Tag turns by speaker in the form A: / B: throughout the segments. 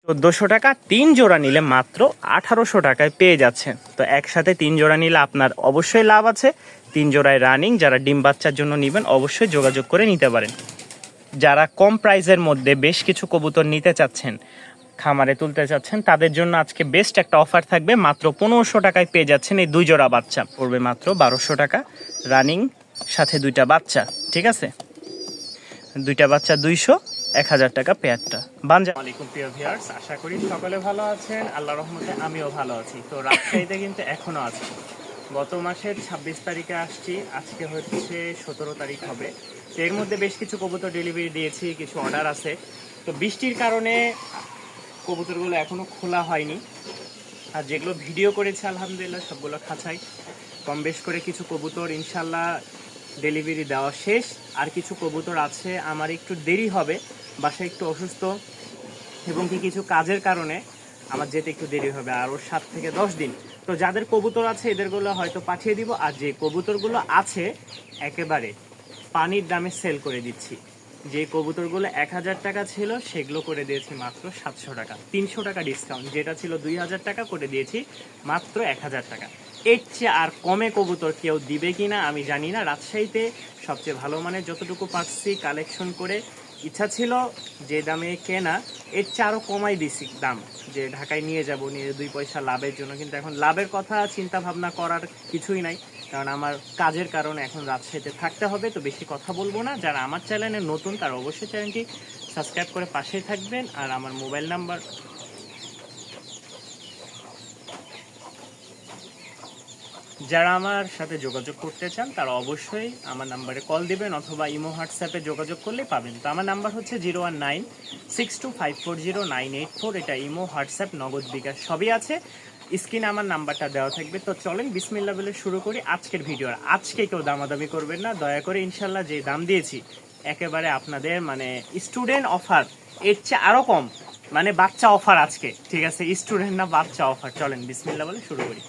A: 1400 টাকা, 3 জোড়া নিলে মাত্র 1800 টাকায় পেয়ে যাচ্ছেন। তো একসাথে 3 জোড়া নিলে আপনার অবশ্যই লাভ আছে। 3 জোড়ায় রানিং, যারা ডিম বাচ্চার জন্য নেবেন অবশ্যই যোগাযোগ করে নিতে পারেন। যারা কম প্রাইসের মধ্যে বেশ কিছু কবুতর নিতে চাচ্ছেন, খামারে তুলতে চাচ্ছেন, তাদের জন্য আজকে বেস্ট একটা অফার থাকবে। মাত্র 1500 টাকায় পেয়ে যাচ্ছেন এই 2 জোড়া বাচ্চা। পড়বে মাত্র 1200 টাকা, রানিং সাথে 2টা বাচ্চা। ঠিক আছে, 2টা বাচ্চা 200, 1000 টাকা পেয়ারটা। আসসালামু প্রিয় ভিউয়ার্স, আশা করি সকলে ভালো আছেন। আল্লাহর রহমতে আমিও ভালো আছি। তো রাজশাহীতে কিন্তু এখনো আছি। গত মাসের 26 তারিখে আসছি, আজকে হচ্ছে 17 তারিখ হবে। তো এর মধ্যে বেশ কিছু কবুতর ডেলিভারি দিয়েছি, কিছু অর্ডার আছে। তো বৃষ্টির কারণে কবুতরগুলো এখনো খোলা হয়নি। আর যেগুলো ভিডিও করেছে আলহামদুলিল্লাহ সবগুলো খাঁচাই। কম বেশ করে কিছু কবুতর ইনশাল্লাহ ডেলিভারি দেওয়া শেষ। আর কিছু কবুতর আছে, আমার একটু দেরি হবে, বাসায় একটু অসুস্থ এবং কিছু কাজের কারণে আমার যেতে একটু দেরি হবে, আরও 7 থেকে 10 দিন। তো যাদের কবুতর আছে এদেরগুলো হয়তো পাঠিয়ে দিব। আর যে কবুতরগুলো আছে একেবারে পানির দামে সেল করে দিচ্ছি। যে কবুতরগুলো 1000 টাকা ছিল সেগুলো করে দিয়েছি মাত্র 700 টাকা, 300 টাকা ডিসকাউন্ট। যেটা ছিল 2000 টাকা করে দিয়েছি মাত্র 1000 টাকা। এর চেয়ে আর কমে কবুতর কেউ দিবে কিনা আমি জানি না। রাজশাহীতে সবচেয়ে ভালো মানের যতটুকু পাচ্ছি কালেকশন করে, ইচ্ছা ছিল যে দামে কেনা এর চেয়ে আরও কমাই দিছি দাম, যে ঢাকায় নিয়ে যাব, নিয়ে 2 পয়সা লাভের জন্য। কিন্তু এখন লাভের কথা চিন্তা ভাবনা করার কিছুই নাই, কারণ আমার কাজের কারণে এখন রাজশাহীতে থাকতে হবে। তো বেশি কথা বলবো না। যারা আমার চ্যানেলে নতুন তারা অবশ্যই চ্যানেলটি সাবস্ক্রাইব করে পাশেই থাকবেন। আর আমার মোবাইল নাম্বার, যারা আমার সাথে যোগাযোগ করতে চান তারা অবশ্যই আমার নাম্বারে কল দিবেন অথবা ইমো হোয়াটসঅ্যাপে যোগাযোগ করলে পাবেন। তো আমার নাম্বার হচ্ছে 01962540984। এটা ইমো, হোয়াটসঅ্যাপ, নগদ, বিকাশ সবই আছে। স্ক্রিনে আমার নাম্বারটা দেওয়া থাকবে। তো চলেন বিসমিল্লাহ বলে শুরু করি আজকের ভিডিও। আজকে কেউ দামাদামি করবেন না দয়া করে, ইনশাল্লাহ যে দাম দিয়েছি একেবারে আপনাদের স্টুডেন্ট অফার, এর চেয়ে আরও কম, বাচ্চা অফার আজকে। ঠিক আছে, স্টুডেন্ট না বাচ্চা অফার। চলেন বিসমিল্লাহ বলে শুরু করি।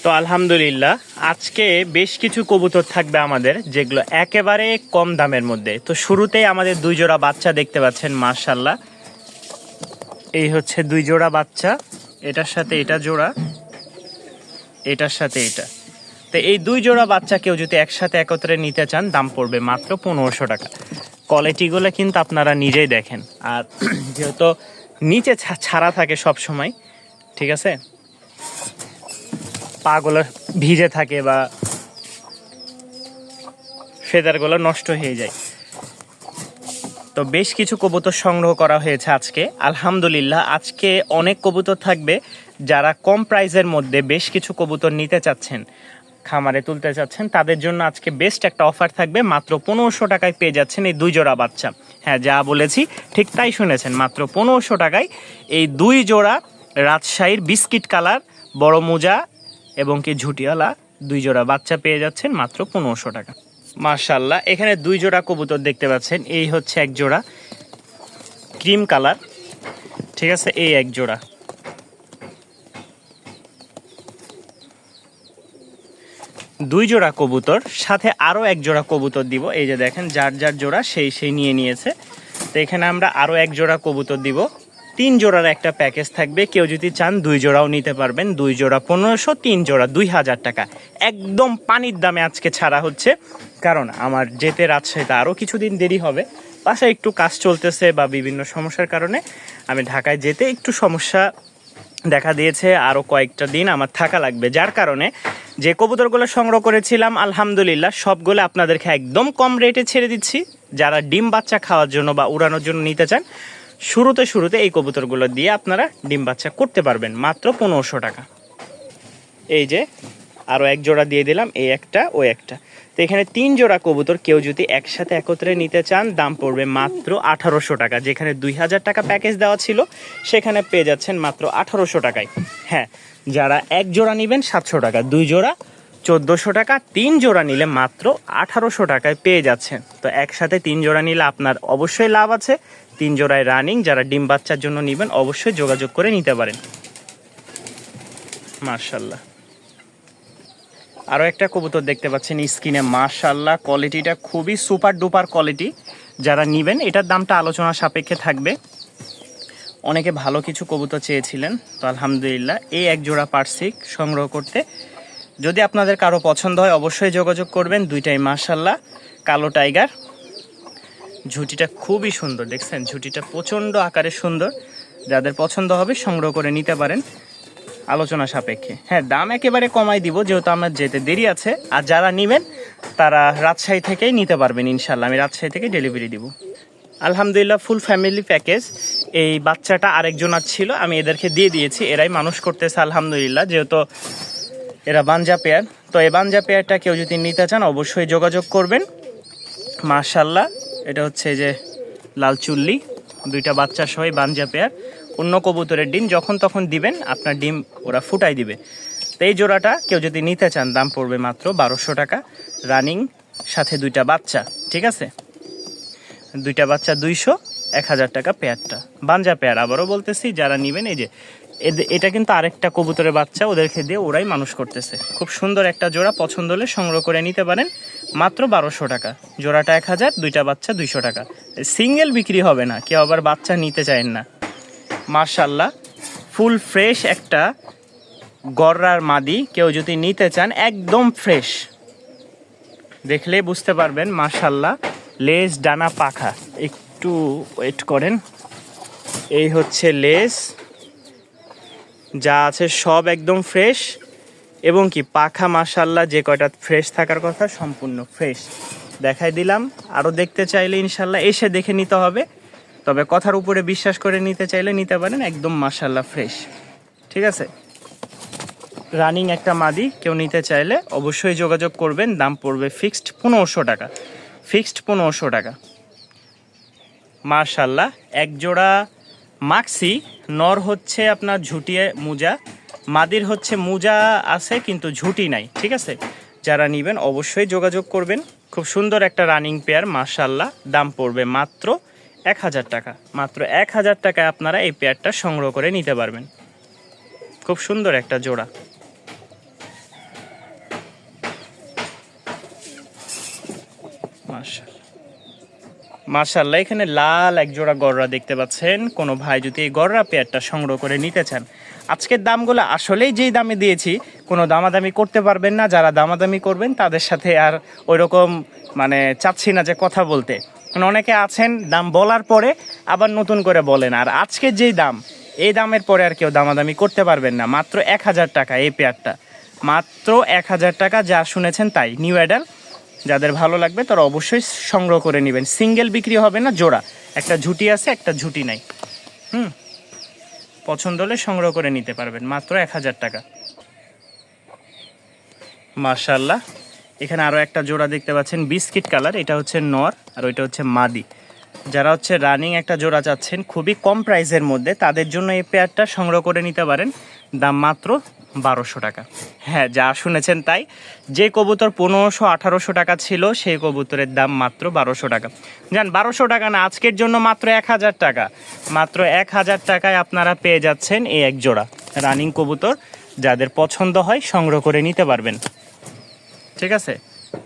A: তো আলহামদুলিল্লাহ আজকে বেশ কিছু কবুতর থাকবে আমাদের, যেগুলো একেবারে কম দামের মধ্যে। তো শুরুতেই আমাদের 2 জোড়া বাচ্চা দেখতে পাচ্ছেন, মাশাআল্লাহ। এই হচ্ছে 2 জোড়া বাচ্চা, এটার সাথে এটা জোড়া, এটার সাথে এটা। তো এই 2 জোড়া বাচ্চা কেউ যদি একসাথে একত্রে নিতে চান দাম পড়বে মাত্র 1500 টাকা। কোয়ালিটিগুলো কিন্তু আপনারা নিজেই দেখেন। আর যেহেতু নিচে ছাড়া থাকে সব সময়, ঠিক আছে, পাগুলো ভিজে থাকে বা ফেদারগুলো নষ্ট হয়ে যায়। তো বেশ কিছু কবুতর সংগ্রহ করা হয়েছে আজকে আলহামদুলিল্লাহ। আজকে অনেক কবুতর থাকবে। যারা কম প্রাইসের মধ্যে বেশ কিছু কবুতর নিতে চাচ্ছেন, খামারে তুলতে চাচ্ছেন, তাদের জন্য আজকে বেস্ট একটা অফার থাকবে। মাত্র 1500 টাকায় পেয়ে যাচ্ছেন এই 2 জোড়া বাচ্চা। হ্যাঁ, যা বলেছি ঠিক তাই শুনেছেন, মাত্র 1500 টাকায় এই 2 জোড়া রাজশাহীর বিস্কিট কালার বড় মোজা এবং ঝুটিওয়ালা 2 জোড়া বাচ্চা পেয়ে যাচ্ছেন মাত্র 1500 টাকা। মাশাআল্লাহ, এখানে 2 জোড়া কবুতর দেখতে পাচ্ছেন। এই হচ্ছে এক জোড়া ক্রিম কালার, ঠিক আছে, এই এক জোড়া। 2 জোড়া কবুতর, সাথে আরও এক জোড়া কবুতর দিব। এই যে দেখেন, যার যার জোড়া সেই নিয়ে নিয়েছে। তো এখানে আমরা আরও এক জোড়া কবুতর দিব। 3 জোড়ার একটা প্যাকেজ থাকবে। কেউ যদি চান 2 জোড়াও নিতে পারবেন। 2 জোড়া 1500, 3 জোড়া 2000 টাকা। একদম পানির দামে আজকে ছাড়া হচ্ছে, কারণ আমার যেতে রাজশাহীতে আরও কিছুদিন দেরি হবে। বাসায় একটু কাজ চলতেছে বা বিভিন্ন সমস্যার কারণে আমি ঢাকায় যেতে একটু সমস্যা দেখা দিয়েছে। আরও কয়েকটা দিন আমার থাকা লাগবে, যার কারণে যে কবুতরগুলো সংগ্রহ করেছিলাম আলহামদুলিল্লাহ সবগুলো আপনাদেরকে একদম কম রেটে ছেড়ে দিচ্ছি। যারা ডিম বাচ্চা খাওয়ার জন্য বা উড়ানোর জন্য নিতে চান, শুরুতে এই কবুতরগুলো দিয়ে আপনারা ডিম বাচ্চা করতে পারবেন মাত্র 1500 টাকা। এই যে আরও এক জোড়া দিয়ে দিলাম, এই একটা ও একটা। তো এখানে 3 জোড়া কবুতর কেউ যদি একসাথে একত্রে নিতে চান দাম পড়বে মাত্র 1800 টাকা। যেখানে 2000 টাকা প্যাকেজ দেওয়া ছিল সেখানে পেয়ে যাচ্ছেন মাত্র 1800 টাকায়। হ্যাঁ, যারা এক জোড়া নেবেন 700 টাকা, 2 জোড়া 1400 টাকা, 3 জোড়া নিলে মাত্র 1800 টাকায় পেয়ে যাচ্ছেন। তো একসাথে 3 জোড়া নিলে আপনার অবশ্যই লাভ আছে। 3 জোড়ায় রানিং, যারা ডিম বাচ্চার জন্য নেবেন অবশ্যই যোগাযোগ করে নিতে পারেন। মাশাআল্লাহ, আরও একটা কবুতর দেখতে পাচ্ছেন স্ক্রিনে, মাশাআল্লাহ, কোয়ালিটিটা খুবই সুপার ডুপার কোয়ালিটি। যারা নেবেন এটার দামটা আলোচনা সাপেক্ষে থাকবে। অনেকে ভালো কিছু কবুতর চেয়েছিলেন, তো আলহামদুলিল্লাহ এই এক জোড়া পারছি সংগ্রহ করতে। যদি আপনাদের কারো পছন্দ হয় অবশ্যই যোগাযোগ করবেন। দুইটাই মাশাআল্লাহ কালো টাইগার। ঝুঁটিটা খুবই সুন্দর, দেখছেন ঝুঁটিটা প্রচণ্ড আকারে সুন্দর। যাদের পছন্দ হবে সংগ্রহ করে নিতে পারেন আলোচনা সাপেক্ষে। হ্যাঁ, দাম একেবারে কমাই দিব যেহেতু আমার যেতে দেরি আছে। আর যারা নেবেন তারা রাজশাহী থেকেই নিতে পারবেন ইনশাল্লাহ, আমি রাজশাহী থেকে ডেলিভারি দিব। আলহামদুলিল্লাহ ফুল ফ্যামিলি প্যাকেজ। এই বাচ্চাটা আরেকজনের ছিল, আমি এদেরকে দিয়ে দিয়েছি, এরাই মানুষ করতেছে আলহামদুলিল্লাহ, যেহেতু এরা বাঞ্জা পেয়ার। তো এই বাঞ্জা পেয়ারটা কেউ যদি নিতে চান অবশ্যই যোগাযোগ করবেন। মাশাআল্লাহ এটা হচ্ছে যে লাল চুল্লি, দুইটা বাচ্চা সহ বাঞ্জা পেয়ার। অন্য কবুতরের ডিম যখন তখন দিবেন, আপনার ডিম ওরা ফুটাই দিবে। তো এই জোড়াটা কেউ যদি নিতে চান দাম পড়বে মাত্র 1200 টাকা, রানিং সাথে দুইটা বাচ্চা। ঠিক আছে, দুইটা বাচ্চা 200, 1000 টাকা পেয়ারটা, বাঞ্জা পেয়ার। আবারও বলতেছি যারা নেবেন, এই যে এটা কিন্তু আরেকটা কবুতরের বাচ্চা, ওদেরকে দিয়ে ওরাই মানুষ করতেছে। খুব সুন্দর একটা জোড়া, পছন্দ হলে সংগ্রহ করে নিতে পারেন মাত্র 1200 টাকা। জোড়াটা 1000, দুইটা বাচ্চা 200 টাকা। সিঙ্গেল বিক্রি হবে না, কেউ আবার বাচ্চা নিতে চায় না। মাশাআল্লাহ ফুল ফ্রেশ একটা গররার মাদি, কেউ যদি নিতে চান একদম ফ্রেশ, দেখলে বুঝতে পারবেন। মাশাআল্লাহ লেজ ডানা পাখা, একটু ওয়েট করেন, এই হচ্ছে লেজ, যা আছে সব একদম ফ্রেশ, এবং কি পাখা মাশাআল্লাহ যে কয়টা ফ্রেশ থাকার কথা সম্পূর্ণ ফ্রেশ দেখাই দিলাম। আরও দেখতে চাইলে ইনশাল্লাহ এসে দেখে নিতে হবে, তবে কথার উপরে বিশ্বাস করে নিতে চাইলে নিতে পারেন, একদম মাশাআল্লাহ ফ্রেশ। ঠিক আছে, রানিং একটা মাদি কেউ নিতে চাইলে অবশ্যই যোগাযোগ করবেন। দাম পড়বে ফিক্সড 1500 টাকা, ফিক্সড 1500 টাকা। মাশাআল্লাহ এক জোড়া মাক্সি, নর হচ্ছে আপনার ঝুটিয়ে মুজা, মাদির হচ্ছে মুজা আছে কিন্তু ঝুটি নাই। ঠিক আছে, যারা নেবেন অবশ্যই যোগাযোগ করবেন। খুব সুন্দর একটা রানিং পেয়ার মাশাআল্লাহ। দাম পড়বে মাত্র 1000 টাকা, মাত্র 1000 টাকায় আপনারা এই পেয়ারটা সংগ্রহ করে নিতে পারবেন। খুব সুন্দর একটা জোড়া মাশাআল্লাহ। এখানে লাল এক জোড়া গররা দেখতে পাচ্ছেন। কোনো ভাই যদি এই গররা পেয়ারটা সংগ্রহ করে নিতে চান, আজকের দামগুলো আসলেই যেই দামে দিয়েছি কোনো দামাদামি করতে পারবেন না। যারা দামাদামি করবেন তাদের সাথে আর ওইরকম মানে চাচ্ছি না যে কথা বলতে, মানে অনেকে আছেন দাম বলার পরে আবার নতুন করে বলেন। আর আজকের যেই দাম, এই দামের পরে আর কেউ দামাদামি করতে পারবেন না। মাত্র 1000 টাকা এই পেয়ারটা, মাত্র 1000 টাকা। যা শুনেছেন তাই, নিউ অ্যাডাল। যাদের ভালো লাগবে তারা অবশ্যই সংগ্রহ করে নেবেন। সিঙ্গেল বিক্রি হবে না, জোড়া, একটা ঝুটি আছে একটা ঝুটি নাই। পছন্দ হলে সংগ্রহ করে নিতে পারবেন মাত্র 1000 টাকা। মাশাআল্লাহ এখানে আরও একটা জোড়া দেখতে পাচ্ছেন বিস্কিট কালার, এটা হচ্ছে নর আর ওইটা হচ্ছে মাদি। যারা হচ্ছে রানিং একটা জোড়া চাচ্ছেন খুবই কম প্রাইসের মধ্যে, তাদের জন্য এই পেয়ারটা সংগ্রহ করে নিতে পারেন। দাম মাত্র 1200 টাকা। হ্যাঁ, যা শুনেছেন তাই, যে কবুতর 1500-1800 টাকা ছিল সেই কবুতরের দাম মাত্র 1200 টাকা। জান 1200 টাকা না, আজকের জন্য মাত্র 1000 টাকা। মাত্র 1000 টাকায় আপনারা পেয়ে যাচ্ছেন এই এক জোড়া রানিং কবুতর। যাদের পছন্দ হয় সংগ্রহ করে নিতে পারবেন। ঠিক আছে,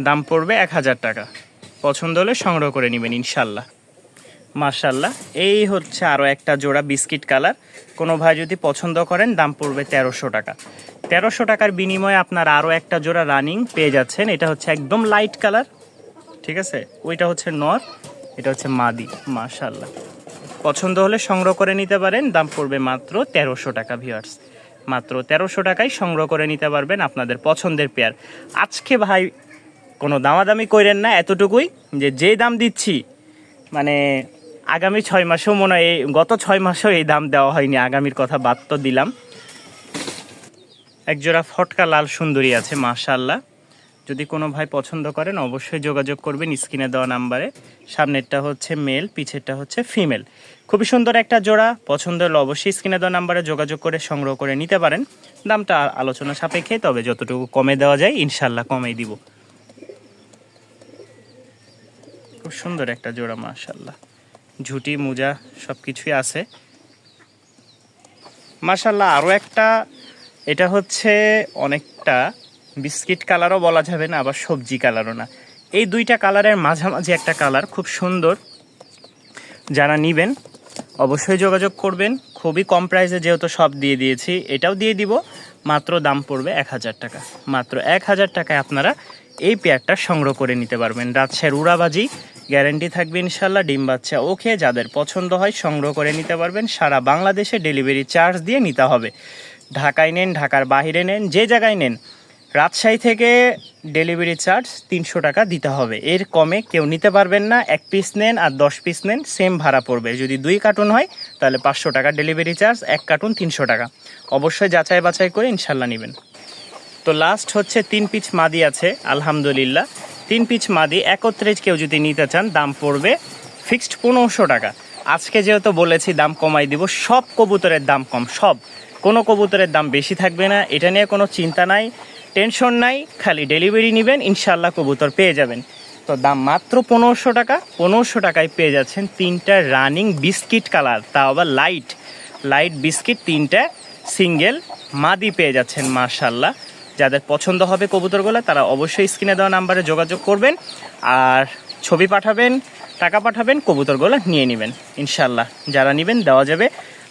A: দাম পড়বে 1000 টাকা, পছন্দ হলে সংগ্রহ করে নেবেন ইনশাল্লাহ। মাশাআল্লাহ এই হচ্ছে আরও একটা জোড়া বিস্কিট কালার। কোনো ভাই যদি পছন্দ করেন দাম পড়বে 1300 টাকা। 1300 টাকার বিনিময়ে আপনার আরও একটা জোড়া রানিং পেয়ে যাচ্ছেন। এটা হচ্ছে একদম লাইট কালার। ঠিক আছে, ওইটা হচ্ছে নর, এটা হচ্ছে মাদি। মাশাআল্লাহ পছন্দ হলে সংগ্রহ করে নিতে পারেন। দাম পড়বে মাত্র 1300 টাকা ভিউয়ার্স, মাত্র 1300 টাকায় সংগ্রহ করে নিতে পারবেন আপনাদের পছন্দের পেয়ার। আজকে ভাই কোনো দামাদামি করেন না, এতটুকুই যে দাম দিচ্ছি মানে আগামী 6 মাসেও মনে হয়, গত 6 মাসেও এই দাম দেওয়া হয়নি। আগামীর কথা বাদ তো দিলাম। একজোড়া ফটকা লাল সুন্দরী আছে মাশাআল্লাহ। যদি কোনো ভাই পছন্দ করেন অবশ্যই যোগাযোগ করবেন স্ক্রিনে দেওয়া নাম্বারে। সামনেরটা হচ্ছে মেল, পিছেরটা হচ্ছে ফিমেল। খুবই সুন্দর একটা জোড়া, পছন্দ হলে অবশ্যই স্ক্রিনে দেওয়া নাম্বারে যোগাযোগ করে সংগ্রহ করে নিতে পারেন। দামটা আলোচনা সাপেক্ষে, তবে যতটুকু কমে দেওয়া যায় ইনশাল্লাহ কমেই দিব। খুব সুন্দর একটা জোড়া মাশাআল্লাহ, ঝুটি মুজা সব কিছুই আছে মাশাআল্লাহ। আরও একটা, এটা হচ্ছে অনেকটা বিস্কিট কালারও বলা যাবে না, আবার সবজি কালারও না, এই দুইটা কালারের মাঝামাঝি একটা কালার, খুব সুন্দর। যারা নেবেন অবশ্যই যোগাযোগ করবেন। খুবই কম প্রাইসে যেহেতু সব দিয়ে দিয়েছি, এটাও দিয়ে দিব। মাত্র দাম পড়বে 1000 টাকা। মাত্র 1000 টাকায় আপনারা এই পেয়ারটা সংগ্রহ করে নিতে পারবেন। রাজশাহীর উড়াবাজি গ্যারান্টি থাকবে ইনশাল্লাহ। ডিম বাচ্চা ওকে, যাদের পছন্দ হয় সংগ্রহ করে নিতে পারবেন। সারা বাংলাদেশে ডেলিভারি চার্জ দিয়ে নিতে হবে। ঢাকায় নেন, ঢাকার বাইরে নেন, যে জায়গায় নেন, রাজশাহী থেকে ডেলিভারি চার্জ 300 টাকা দিতে হবে। এর কমে কেউ নিতে পারবেন না। 1 পিস নেন আর 10 পিস নেন, সেম ভাড়া পড়বে। যদি 2 কার্টুন হয় তাহলে 500 টাকা ডেলিভারি চার্জ, 1 কার্টুন 300 টাকা। অবশ্যই যাচাই বাছাই করে ইনশাল্লাহ নেবেন। তো লাস্ট হচ্ছে 3 পিস মাদি আছে আলহামদুলিল্লাহ। 3 পিস মাদি একত্রে কেউ যদি নিতে চান, দাম পড়বে ফিক্সড 1500 টাকা। আজকে যেহেতু বলেছি দাম কমাই দিব, সব কবুতরের দাম কম, সব, কোনো কবুতরের দাম বেশি থাকবে না। এটা নিয়ে কোনো চিন্তা নাই, টেনশন নাই, খালি ডেলিভারি নেবেন, ইনশাল্লাহ কবুতর পেয়ে যাবেন। তো দাম মাত্র 1500 টাকা। 1500 টাকায় পেয়ে যাচ্ছেন 3টা রানিং বিস্কিট কালার, তাও আবার লাইট লাইট বিস্কিট 3টা সিঙ্গেল মাদি পেয়ে যাচ্ছেন মাশাল্লাহ। যাদের পছন্দ হবে কবুতরগুলো তারা অবশ্যই স্ক্রিনে দেওয়া নাম্বারে যোগাযোগ করবেন, আর ছবি পাঠাবেন, টাকা পাঠাবেন, কবুতরগুলো নিয়ে নেবেন ইনশাল্লাহ। যারা নেবেন দেওয়া যাবে।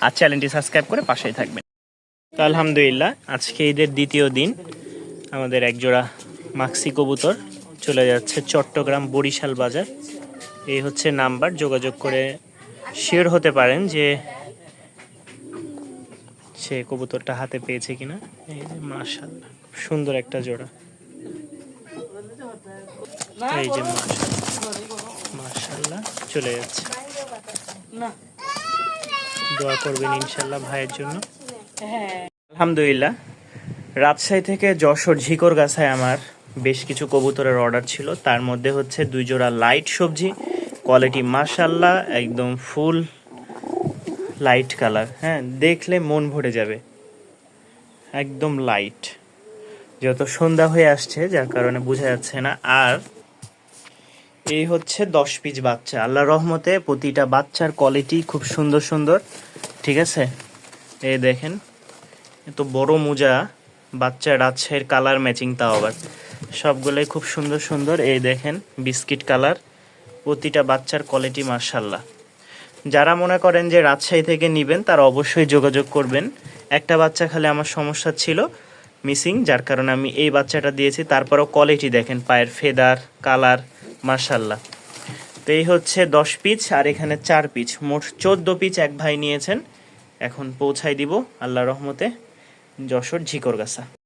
A: আর চ্যানেলটি সাবস্ক্রাইব করে পাশেই থাকবেন। তো আলহামদুলিল্লাহ আজকে ঈদের দ্বিতীয় দিন আমাদের একজোড়া মাক্সি কবুতর চলে যাচ্ছে চট্টগ্রাম বরিশাল বাজার। এই হচ্ছে নাম্বার, যোগাযোগ করে শিওর হতে পারেন যে সে কবুতরটা হাতে পেয়েছে কিনা। এই যে মাশাআল্লাহ সুন্দর একটা জোড়া, এই যে মাশাআল্লাহ চলে যাচ্ছে। দোয়া করবেন ইনশাল্লাহ ভাইয়ের জন্য। আলহামদুলিল্লাহ রাজশাহী থেকে যশোর ঝিকরগাছায় আমার বেশ কিছু কবুতরের অর্ডার ছিল। তার মধ্যে হচ্ছে 2 জোড়া লাইট সবজি, কোয়ালিটি মাশাআল্লাহ একদম ফুল লাইট কালার, হ্যাঁ দেখলে মন ভরে যাবে, একদম লাইট। যেহেতু সন্ধ্যা হয়ে আসছে যার কারণে বোঝা যাচ্ছে না। আর এই হচ্ছে 10 পিস বাচ্চা, আল্লাহর রহমতে প্রতিটা বাচ্চার কোয়ালিটি খুব সুন্দর সুন্দর, ঠিক আছে। এই দেখেন এত বড় মোজা, বাচ্চা রাজশাহীর কালার ম্যাচিং, তাও আবার সবগুলোই খুব সুন্দর সুন্দর। এই দেখেন বিস্কিট কালার, প্রতিটা বাচ্চার কোয়ালিটি মাশাআল্লাহ। যারা মনে করেন যে রাজশাহী থেকে নেবেন তারা অবশ্যই যোগাযোগ করবেন। একটা বাচ্চা খালি আমার সমস্যা ছিল মিসিং, যার কারণে আমি এই বাচ্চাটা দিয়েছি। তারপরেও কোয়ালিটি দেখেন, পায়ের ফেদার কালার মাশাআল্লাহ। তো এই হচ্ছে 10 পিস, আর এখানে 4 পিস, মোট 14 পিস এক ভাই নিয়েছেন। এখন পৌঁছাই দিব আল্লাহর রহমতে যশোর ঝিকরগাছা।